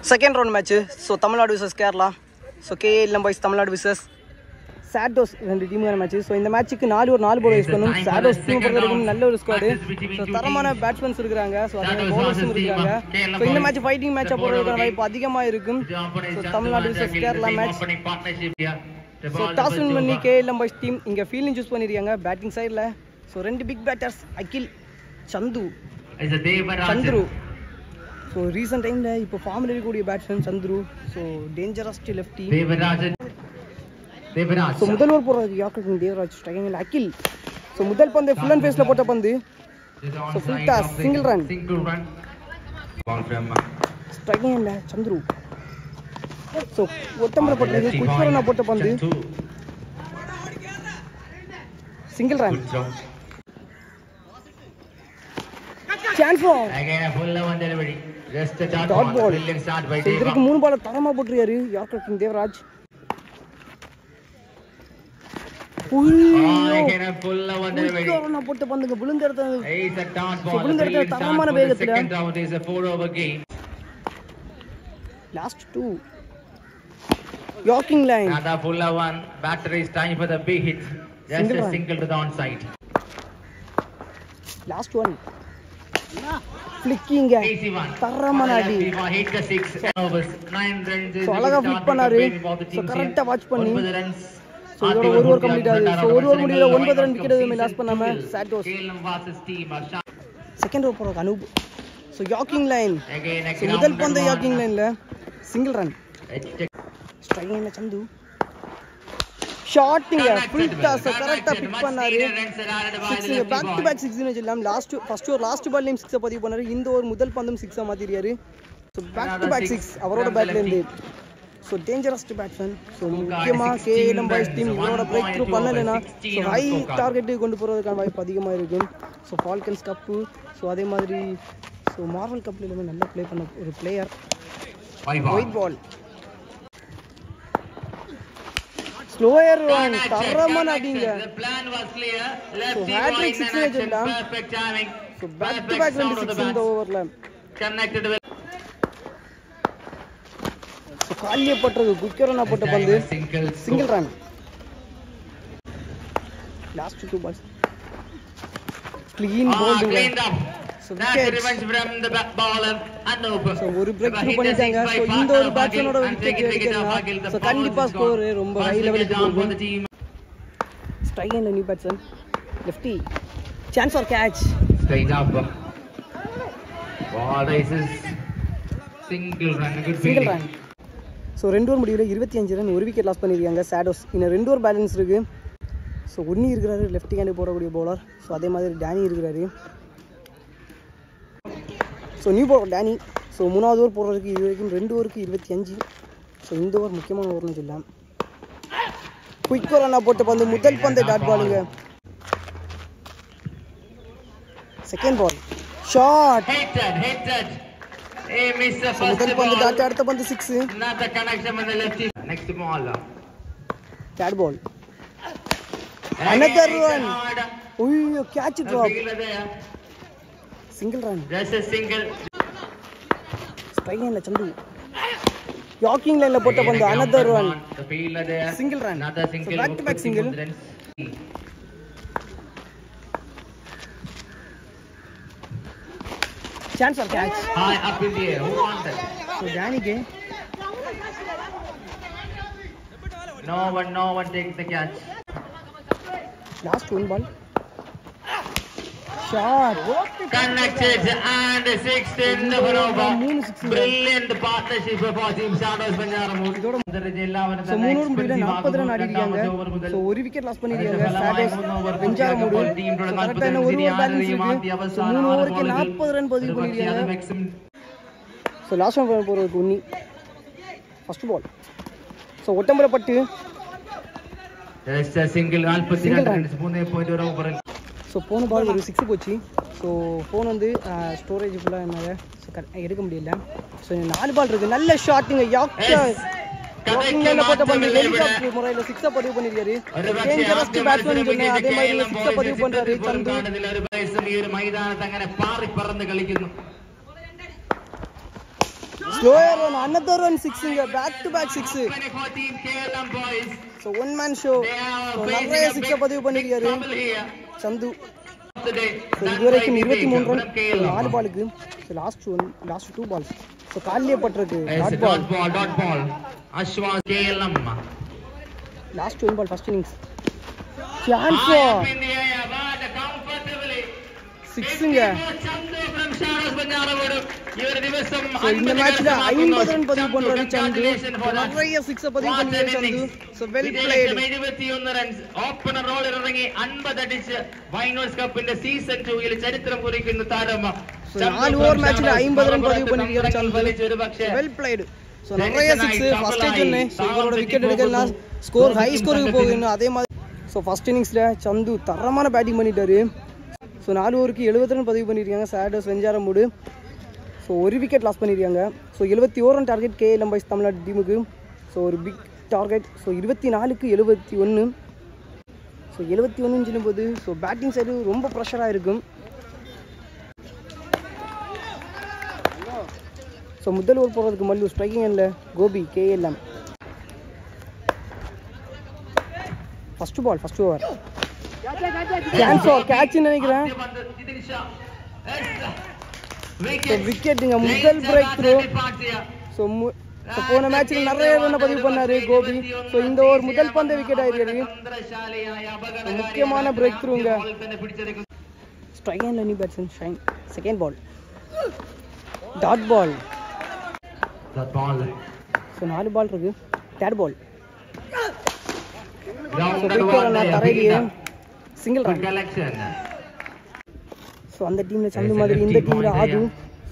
Second round match. So Tamil Nadu vs Kerala. So KL boys Tamil Nadu vs Sados ரெண்டு டீமுக்கான match. So இந்த மேட்ச்சுக்கு 4 bowler use பண்ணணும். சாடோஸ் team பொறுத்த வரைக்கும் நல்ல ஒரு ஸ்குவாடு. ஸோ தரமான பேட்ஸ்மேன்ஸ் இருக்காங்க. ஸோ அதே பவுலர்ஸும் இருக்காங்க. ஸோ இந்த மேட்ச் ஃபைட்டிங் மேட்சாக போடுறதுக்கான வாய்ப்பு அதிகமாக இருக்கும். So Tamil Nadu vs Kerala match. So toss win பண்ணி கேஎல் பாய்ஸ் டீம் இங்கே ஃபீல்டிங் சூஸ் பண்ணியிருக்காங்க பேட்டிங் சைடில். ஸோ ரெண்டு big batters Akhil Chandru. So recent டைமில் இப்போ ஃபார்மில் இருக்கக்கூடிய batsman Chandru. So dangerous lefty. So முதல் ஓவர் போடுறது யாக்கர் கிங் தேவராஜ். ஸ்ட்ரைக்கிங்கில் அகில். ஸோ முதல் பந்து ஃபுல் அண்ட் ஃபேஸில் போட்ட பந்து. So full toss single run. ஸ்ட்ரைக்கிங்கில் சந்துரு. ஸோ ஒத்தம்பரை போட்டது குயிக் ரன்னாக போட்ட பந்து single run. Chance dot ball. இதற்கு 3 பால் தரமாக போட்டிருக்காரு யாக்கர் கிங் தேவராஜ். போட்ட பந்துங்க விழுந்த இடத்துல தரமான வேகத்துல. Last 2 Yorking line. Another fuller one. Batter is time for the big hit. Just a single to the onside. Last one. Flicking. தரமான அடி. Hit the 6 overs. 9 runs. So அழகா ஃபிளிக் பண்ணாரு. So கரெக்ட்டா வாட்ச் பண்ணி. So இதோட ஒரு ஓவர் கம்ப்ளீட் ஆகுது. So ஒரு ஓவர் முடியல 9 ரன் விக்கெட் எதுவுமே லாஸ் பண்ணாம சாட்டோஸ். செகண்ட் ஓவர் போற Anoop. So Yorking line. So முதல் பந்து Yorking lineல சிங்கிள் ரன். ஸ்ட்ரைக்கிங்ல சந்து. ஷாட்டிங்க ஃபுல் டாஸ் கரெக்ட்டா பிக் பண்ணாரு. 6 பேக் டு பேக் 6 ன்னு சொல்லலாம். ஃபர்ஸ்ட் ஓவர் லாஸ்ட் பால்லையும் 6 பதிவு பண்ணாரு. இந்த ஓவர் முதல் பந்தும் 6 மாத்திரியாரு. ஸோ பேக் டு பேக் 6 அவரோட பேட்ல இருந்து. So dangerous batsman. ஸோ முக்கியமாக கேஎல் பாய்ஸ் டீம் இவரோட பிரேக் த்ரூ பண்ணலைன்னா ஸோ ஹை டார்கெட்டு கொண்டு போகிறதுக்கான வாய்ப்பு அதிகமாக இருக்கும். So falcons cup. ஸோ அதே மாதிரி ஸோ மார்வல் கப்பில் எல்லாமே நல்லா ப்ளே பண்ண ஒரு player. White ball. Slower run தரமான அடிங்க. ஸோ ஹேட்ரிக் 6 வச்சிடலாம். ஸோ பேக் டு பேக் 26 இந்த ஓவரில். ஸோ காலியே போட்டது குயிக் ரன்னாக போட்ட பந்து single run. Last 2 balls clean bowling. So ஒரு பிரேக் த்ரூ பண்ணிட்டாங்க. ஸோ இந்த ஒரு பேட்ஸ்மேனோட விக்கெட் எடுக்கிறதுனா ஸோ கண்டிப்பாக ஸ்கோர் ரொம்ப ஹை லெவலுக்கு போகும். Striking new batsman lefty. Chance for catch. Single run. So 2 over முடிவில் 25 ரன் ஒரு விக்கெட் லாஸ் பண்ணியிருக்காங்க சாடோஸ். இன்னும் 2 ஓவர் பேலன்ஸ் இருக்குது. ஸோ ஒன்னி இருக்கிறாரு லெஃப்ட் ஹேண்டு போடக்கூடிய பவுலர். ஸோ அதே மாதிரி டேனி இருக்கிறாரு. So new bowler Danny. So 3வது ஓவர் போடுறதுக்கு இது வரைக்கும் 2 ஓவருக்கு 25. ஸோ இந்த ஓவர் முக்கியமான ஓவர்னு சொல்லலாம். குயிக் ரன்னாக போட்ட பந்து முதல் பந்து டாட் பாலுங்க. Second ball shot. முதல் பந்து டாட் அடுத்த பந்து 6. கேட் பால். another run. ஓய்யோ கேட்ச் ட்ராப். Single run. ஸ்ட்ரைக்கிங்ல சந்து. யாக்கிங் லைன்ல போட்ட பந்து another run. Single run. So back to back single. Chance for catch. High up in the air. Who wants it? So Danny Gay. No one takes the catch. Last 1 ball. Shot. Connected and 6 in the over. Brilliant partnership for Team Shadows Banjaramur. So 3 over முடியல 40 run அடிச்சாங்க. So ஒரு wicket loss பண்ணிருக்காங்க சாடோஸ் பெஞ்சாரமூர். So கரெக்ட்டா என்ன ஒரு over balance இருக்கு. So 3 ஓவருக்கு 40 run பதிவு பண்ணிருக்காங்க. So லாஸ்ட் ஓவர் போறது உன்னி. First ball. So ஒட்டம்பர பட்டு just a single 42 runs 3.1 over. So போன பால் ஒரு 6 போச்சு. ஸோ ஃபோன் வந்து ஸ்டோரேஜ் ஃபுல்லாக என்னால் ஸோ எடுக்க முடியல. ஸோ 4 பால் இருக்குது. நல்ல ஷாட்டுங்க. யாக்கர் வாக்கிங் லைன்ல போட்ட பந்து ஹெலிகாப்டர் முறையில 6 பதிவு பண்ணிருக்காரு. டேஞ்சரஸ் பேட்ஸ்மேன் சொன்னே அதே மாதிரி 6 பதிவு பண்றாரு சந்து. ഈ ഒരു മൈതാനത്ത് അങ്ങനെ പാറി പറന്ന് കളിക്കുന്നു. Slower one, another one 6 inga, back to back 6. So one man show. So நிறைய 6 பதிவு பண்ணிருக்காரு சந்து. So இதுவரைக்கும் 23 ரன் 4 பாலுக்கு. So last 2 balls. So காலிலே பட்டிருக்கு டாட் பால். அஸ்வாஸ் KLM. Last 1 ball first innings. Chance. 6 inga. So இந்த மேட்ச்ல 50 ரன் பதிவு பண்றாரு சந்து. நிறைய 6 பதிவு பண்ணிருக்காரு சந்து. So well played. 21 runs opener റോളിൽ ഇറങ്ങി 50 അടിച്ച് വൈനോസ് കപ്പിന്റെ സീസൺ 2 ൽ ചരിത്രം കുറിക്കുന്ന താരം. So 4 ഓവർ മാച്ചിൽ 50 റൻ பதிவு பண்ணிருக்காரு சந்து. Well played. So நிறைய 6 ஃபர்ஸ்ட் ஏஜ்னே. So இவரோட விக்கெட் எடுக்கலாம் ஸ்கோர் ஹை ஸ்கோருக்கு போகுது அதே மாதிரி. So first இன்னிங்ஸ்ல சந்து தரமான பேட்டிங் பண்ணிட்டாரு. ஸோ 4 ஓவருக்கு 70 ரன் பதிவு பண்ணியிருக்காங்க சாடோஸ் வெஞ்சாரமூடு. ஸோ ஒரு விக்கெட் லாஸ் பண்ணியிருக்காங்க. So 71 run target KLM boys Tamil Nadu டீமுக்கு. ஸோ ஒரு பிக் டார்கெட். ஸோ 24க்கு 71. ஸோ 71 சொல்லும்போது ஸோ பேட்டிங் சைடு ரொம்ப ப்ரெஷராக இருக்கும். ஸோ முதல் ஓவர் போகிறதுக்கு மல்லு ஸ்ட்ரைக்கிங் இல்லை Gopi KLM. First over catch நினைக்கிறேன். விக்கெட்டுங்க முதல் பிரேக் த்ரூ. ஸோ போன மேட்சில் நிறைய ரன் பதிவு பண்ணாரு கோபி. ஸோ இந்த ஓவர் முதல் பந்து விக்கெட் ஆயிருக்காரு. முக்கியமான பிரேக் த்ரூங்க. ஸ்ட்ரைக் அண்ட் லெனி batsman Shine. Second ball dot ball. So 4 ball இருக்கு. தேர்ட் பால் தரையிலேயே சிங்கிள் ரன். ஸோ அந்த டீமில் சந்து மாதிரி இந்த டீமில் ஆது.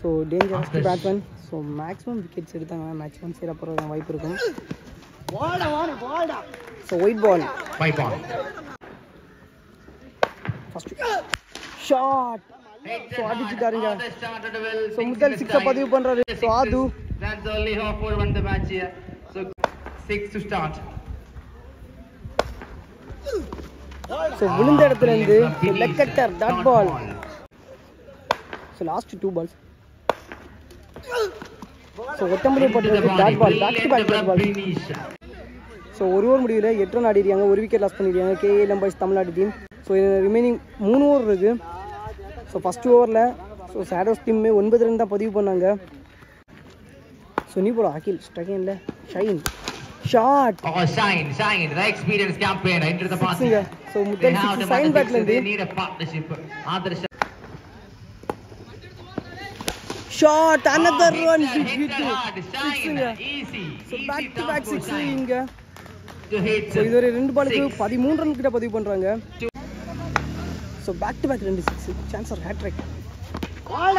So dangerous batsman. So maximum wickets எடுத்தாங்க மேக்ஸிமம் சீராக போகிற வாய்ப்பு இருக்கும். So wide ball first shot. So அடிச்சுட்டாருங்க. ஸோ முதல் 6 பதிவு பண்ணுறாரு. ஸோ ஆது. That's only half for won the match here. So 6 to start. So விழுந்த இடத்துல இருந்து leg cutter dot ball. So last 2 balls. So ஒட்டம்படி போட்டு dot ball back to back dot ball. So ஒரு ஓவர் முடிவில் 8 ரன் ஆடிருக்காங்க. ஒரு விக்கெட் லாஸ் பண்ணிருக்காங்க KLM boys Tamil Nadu team. So remaining 3 over இருக்கு. ஸோ ஃபர்ஸ்ட் ஓவரில் ஸோ சாடோஸ் டீமே 9 ரன் தான் பதிவு பண்ணாங்க. ஸோ நீ போல அகில் ஸ்ட்ரைக் இல்லை Shine shot. Shine, the experienced campaign into the party. So முதல் 6 சைன் பேட்ல இருந்து they need a partnership. Adarsh shot, another one hit hit. Shine easy. So back to back 6 இங்க. To hit. So இது ஒரு 2 பாலுக்கு 13 run கிட்ட பதிவு பண்றாங்க. So back to back 2 6 chance for hat trick.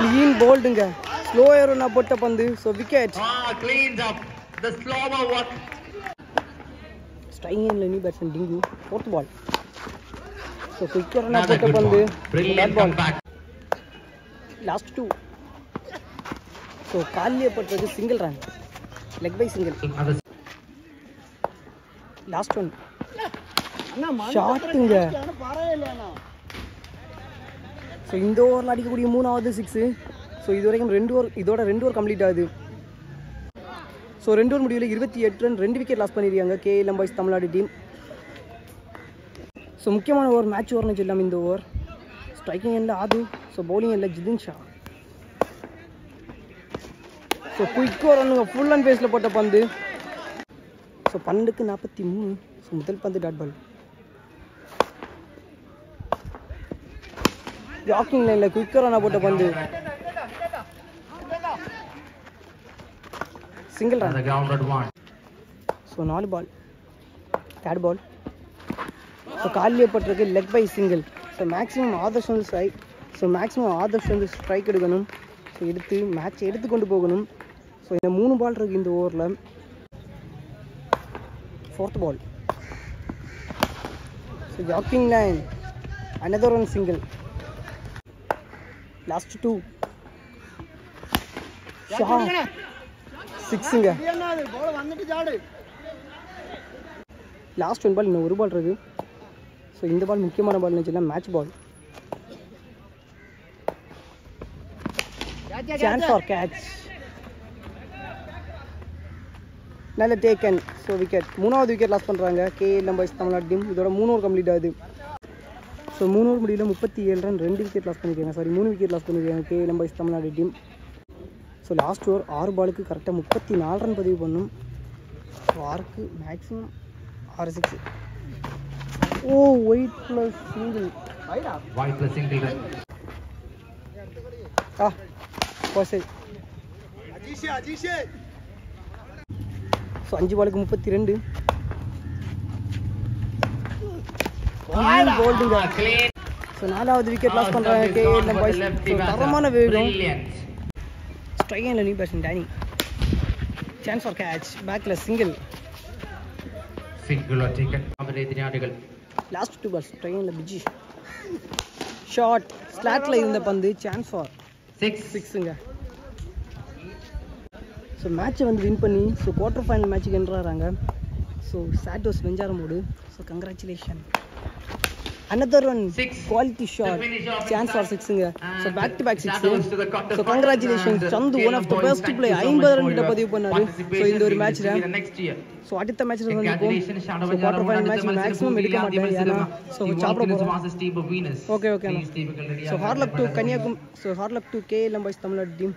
Clean bowledங்க. Slower run போட்ட பந்து. So wicket. Cleans up the slower work. Striking and Lenny batsman Dingu. Fourth ball. So quick run போட்ட பந்து. Brilliant comeback. Last 2. So காலிலே பட்டது single run. Leg by single. Last one. ஷாட்டுங்க. So இந்த ஓவரில் அடிக்கக்கூடிய 3வது 6. ஸோ இது வரைக்கும் 2 ஓவர் இதோட 2 ஓவர் கம்ப்ளீட் ஆகுது. ஸோ 2 ஓவர் முடிவில் 28 ரன் 2 விக்கெட் லாஸ் பண்ணியிருக்காங்க KLM boys Tamil Nadu team. So முக்கியமான ஓவர் மேட்ச் ஓவர்னு சொல்லலாம் இந்த ஓவர். ஸ்ட்ரைக்கிங் எல்லாம் ஆது. ஸோ பவுலிங் எல்லாம் ஜிதின் ஷா. ஸோ குயிக் ஓவருங்க ஃபுல் அண்ட் பேஸில் போட்ட பந்து. ஸோ 12க்கு 43. ஸோ முதல் பந்து டாட் பால். ஜாக்கிங் லைனில் குயிக்கர் ரன் போட்ட பந்து. Single run. So 4 ball. Third ball. So காலிலே பட்டிருக்கு leg by single. So maximum Adarsh வந்து ஸ்ட்ரைக். ஸோ மேக்ஸிமம் ஆதர்ஷ் வந்து ஸ்ட்ரைக் எடுக்கணும். ஸோ எடுத்து மேட்ச் எடுத்து கொண்டு போகணும். ஸோ இந்த 3 பால் இருக்குது இந்த ஓவரில். Fourth ball. ஸோ ஜாக்கிங் line another one single. Last 2. Shot. 6ங்க. லாஸ்ட் 1 பால் இன்னும் ஒரு பால் இருக்குது. ஸோ இந்த பால் முக்கியமான பால் வச்சுன்னா match ball. Chance for catch. நல்ல டேக்கன். So wicket. 3வது விக்கெட் லாஸ் பண்ணுறாங்க KLM பாய்ஸ் தமிழ்நாடு டீம். இதோட 3 ஓவர் கம்ப்ளீட் ஆகுது. ஸோ 3 ஓவர் முடியல 37 ரன் 2 விக்கெட் லாஸ் பண்ணியிருக்காங்க. சாரி 3 விக்கெட் லாஸ் பண்ணியிருக்காங்க KLM boys Tamil Nadu team. So last over 6 பாலுக்கு கரெக்டாக 34 ரன் பதிவு பண்ணும். ஸோ 6க்கு மேக்ஸிமம் 6 6. ஓ wide plus single. White plus single run. போசை. ஸோ 5 பாலுக்கு 32. கோல்டுங்க. ஸோ 4வது விக்கெட் லாஸ் பண்ணுறாங்க KLM பாய்ஸ். தரமான வேகம். ஸ்ட்ரைக்கில் new batsman Danny. Chance for catch. பேக்கில் சிங்கிள். Single or taken. ஆடுகள். லாஸ்ட் 2 பால்ஸ் ஸ்ட்ரைக்கில் பிஜி. ஷார்ட் ஸ்லாட்டில் இருந்த பந்து. Chance for 6ங்க. ஸோ மேட்ச்சை வந்து வின் பண்ணி ஸோ குவார்ட்டர் ஃபைனல் மேட்ச்சுக்கு என்ட்ராகிறாங்க. ஸோ சாட்டோஸ் வெஞ்சாரமோடு. So congratulation. another one quality shot. Chance for 6ங்க. So back to back 6. So congratulation Chandu, one of the best play. 50 run கிட்ட பதிவு பண்ணாரு. ஸோ இந்த ஒரு மேட்ச்சில் ஸோ அடுத்த மேட்ச்சில் வந்து so quarter final match maximum எடுக்க மாட்டேன், ஏன்னா ஸோ சாப்பிட போகிறோம். Okay so hard luck to KLM boys Tamil Nadu team.